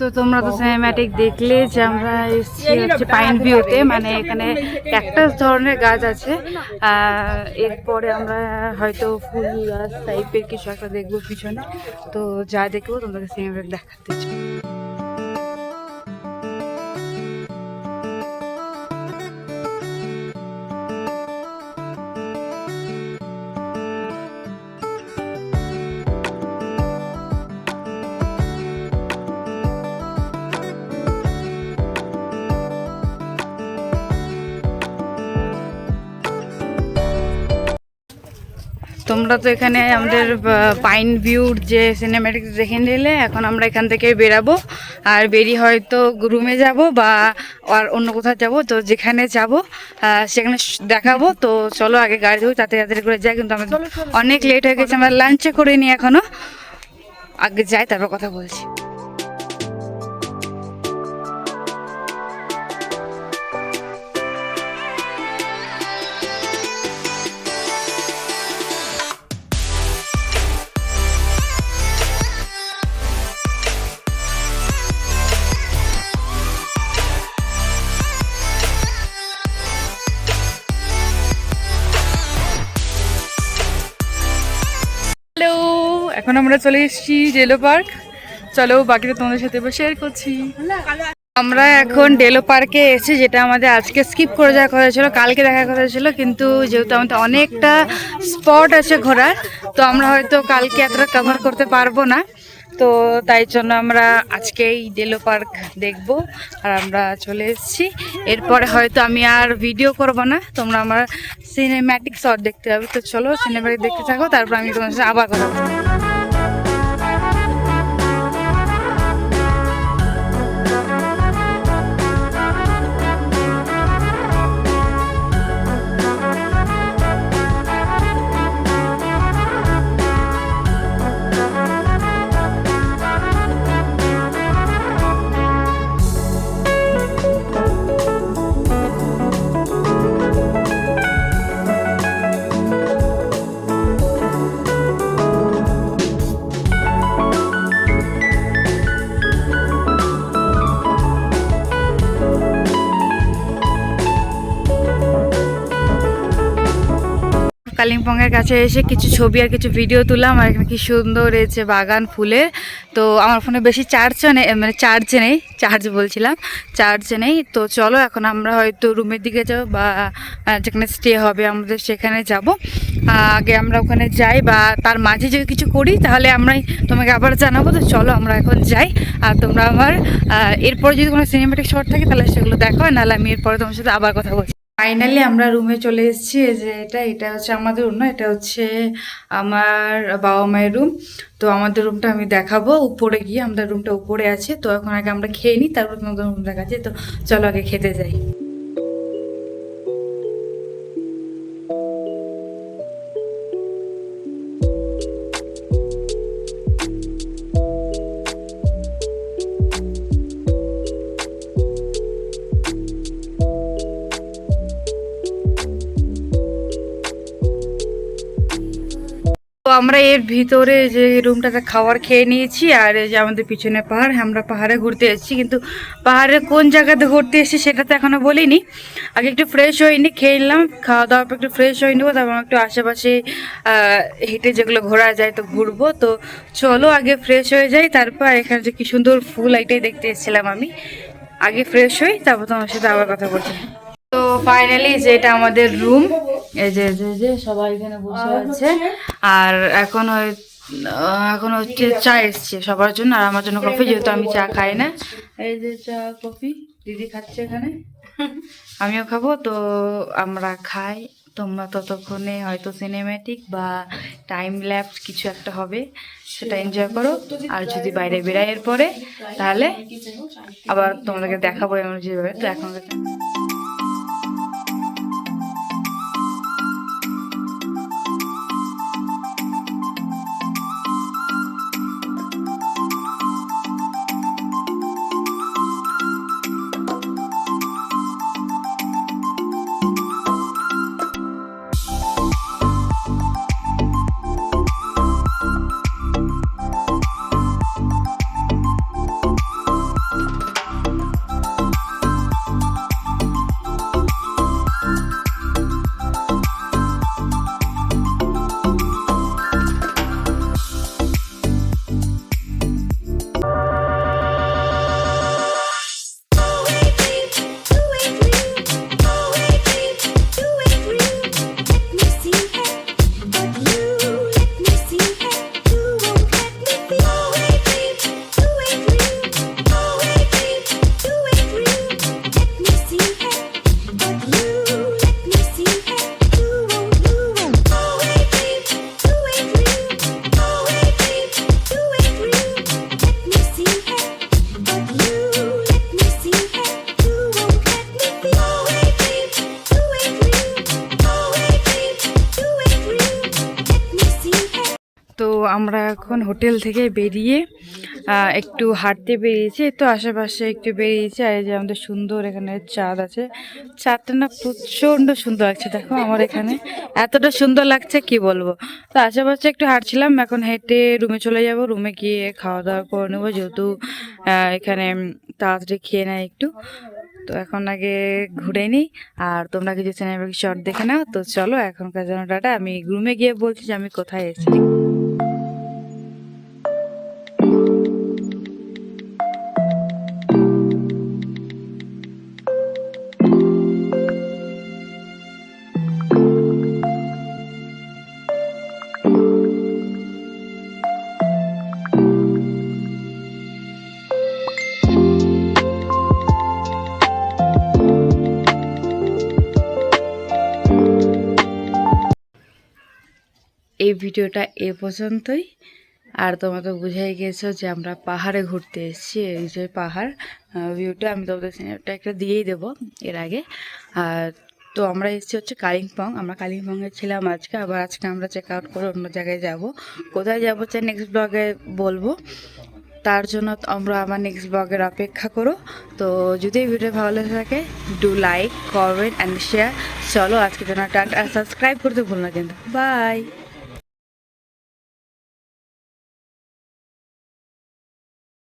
তো তোমরা তো সিনেম্যাটিক দেখলে যে আমরা এসেছি হচ্ছে পাইন ভিউতে, মানে এখানে ক্যাকটাস ধরনের গাছ আছে। এরপরে আমরা হয়তো ফুল গাছ টাইপের কিছু একটা দেখবো পিছনে। তো যা দেখবো তোমাদেরকে সিনেম্যাটিক দেখাতে চাই। তোমরা তো এখানে আমাদের পাইন ভিউর যে সিনেম্যাটিক দেখে নিলে। এখন আমরা এখান থেকে বেরাবো, আর বেরিয়ে হয়তো রুমে যাব বা আর অন্য কোথাও যাব। তো যেখানে যাব সেখানে দেখাবো। তো চলো আগে গাড়ি ধরি, তাড়াতাড়ি করে যাই, কিন্তু আমাদের অনেক লেট হয়ে গেছে, আমরা লাঞ্চে করে নিই এখনো। আগে যাই, তারপর কথা বলছি। হ্যালো, এখন আমরা চলে এসেছি ডেলো পার্ক। চলো বাকিটা তোমাদের সাথে এবার শেয়ার করছি। আমরা এখন ডেলো পার্কে এসেছি, যেটা আমাদের আজকে স্কিপ করে যাওয়ার কথা ছিল, কালকে দেখার কথা ছিল। কিন্তু যেহেতু আমাদের অনেকটা স্পট আছে ঘোরার, তো আমরা হয়তো কালকে এতটা কভার করতে পারবো না। তো তাই জন্য আমরা আজকে এই ডেলো পার্ক দেখব। আর আমরা চলে এসেছি। এরপরে হয়তো আমি আর ভিডিও করব না, তোমরা আমার সিনেম্যাটিক শট দেখতে হবে। তো চলো সিনেম্যাটিক দেখতে থাকো, তারপর আমি তোমার সাথে আবার কথা বলবো। কালিম্পংয়ের কাছে এসে কিছু ছবি আর কিছু ভিডিও তুললাম। আর এখানে কি সুন্দর রয়েছে বাগান ফুলের। তো আমার ফোনে বেশি চার্জও নেই, মানে চার্জে নেই। তো চলো এখন আমরা হয়তো রুমের দিকে যাবো বা যেখানে স্টে হবে আমাদের সেখানে যাব। আগে আমরা ওখানে যাই, বা তার মাঝে যদি কিছু করি তাহলে আমরাই তোমাকে আবার জানাবো। তো চলো আমরা এখন যাই, আর তোমরা আমার এরপর যদি কোনো সিনেম্যাটিক শট থাকে তাহলে সেগুলো দেখো, নাহলে আমি এরপরে তোমার সাথে আবার কথা বলছি। ফাইনালি আমরা রুমে চলে এসেছি। যে এটা হচ্ছে আমাদের রুম না, এটা হচ্ছে আমার বাবা মায়ের রুম। তো আমাদের রুমটা আমি দেখাবো উপরে গিয়ে, আমাদের রুমটা উপরে আছে। তো এখন আগে আমরা খেয়ে নিই, তারপর তোমাদের রুম দেখাচ্ছি। তো চলো আগে খেতে যাই। তো আমরা এর ভিতরে যে রুমটাতে খাবার খেয়ে নিয়েছি। আর এই যে আমাদের পিছনে পাহাড়, আমরা পাহাড়ে ঘুরতে এসেছি, কিন্তু পাহাড়ে কোন জায়গাতে ঘুরতে এসেছি সেটা তো এখনো বলিনি। আগে একটু ফ্রেশ হয়ে নি, খেয়ে নিলাম, খাওয়া দাওয়ার পর একটু ফ্রেশ হয়ে নেবো, তারপর একটু আশেপাশে হেঁটে যেগুলো ঘোরা যায় তো ঘুরবো। তো চলো আগে ফ্রেশ হয়ে যাই, তারপর এখানে যে কি সুন্দর ফুল এটাই দেখতে এসেছিলাম আমি। আগে ফ্রেশ হই, তারপর তোমার সাথে আবার কথা বলছি। তো ফাইনালি যেটা আমাদের রুম, এই যে সবাই এখানে বসে আছে। আর এখন হচ্ছে চা এসছে সবার জন্য, আর আমার জন্য কফি, যেহেতু আমি চা খাই না। এই যে চা কফি দিদি খাচ্ছে এখানে, আমিও খাবো। তো আমরা খাই, তোমরা ততক্ষণে হয়তো সিনেম্যাটিক বা টাইম ল্যাপস কিছু একটা হবে, সেটা এনজয় করো। আর যদি বাইরে বেরাই এরপরে, তাহলে আবার তোমাদেরকে দেখাবো এমন যেভাবে। তো এখন তো আমরা এখন হোটেল থেকে বেরিয়ে একটু হাঁটতে বেরিয়েছি, তো আশেপাশে একটু বেরিয়েছি। আর এই যে আমাদের সুন্দর এখানে চাঁদ আছে, চাঁদটা না প্রচণ্ড সুন্দর লাগছে। দেখো আমার এখানে এতটা সুন্দর লাগছে কি বলবো। তো আশেপাশে একটু হাঁটছিলাম, এখন হেঁটে রুমে চলে যাব। রুমে গিয়ে খাওয়া দাওয়া করে নেবো, যেহেতু এখানে তাড়াতাড়ি খেয়ে নেয় একটু। তো এখন আগে ঘুরে নিই, আর তোমরা কিছু সিনেমা শর্ট দেখে নাও। তো চলো এখনকার জন্য টাটা, আমি রুমে গিয়ে বলছি যে আমি কোথায় এসেছি। এই ভিডিওটা এ পর্যন্তই। আর তোমরা তো বুঝাই গেছো যে আমরা পাহাড়ে ঘুরতে এসেছি। এই যে পাহাড় ভিউটা আমি তোমাদের সিনেমাটা একটা দিয়েই দেবো এর আগে। আর তো আমরা এসেছি হচ্ছে কালিম্পং। আমরা কালিম্পংয়ে ছিলাম আজকে, আবার আজকে আমরা চেক আউট করে অন্য জায়গায় যাব। কোথায় যাবো চাই নেক্সট ব্লগে বলবো, তার জন্য আমরা আমার নেক্সট ব্লগের অপেক্ষা করো। তো যদি এই ভিডিও ভালো লেগে থাকে, do like, comment and share. চলো আজকের জন্য টাটা, সাবস্ক্রাইব করতে ভুলো না কিন্তু। বাই।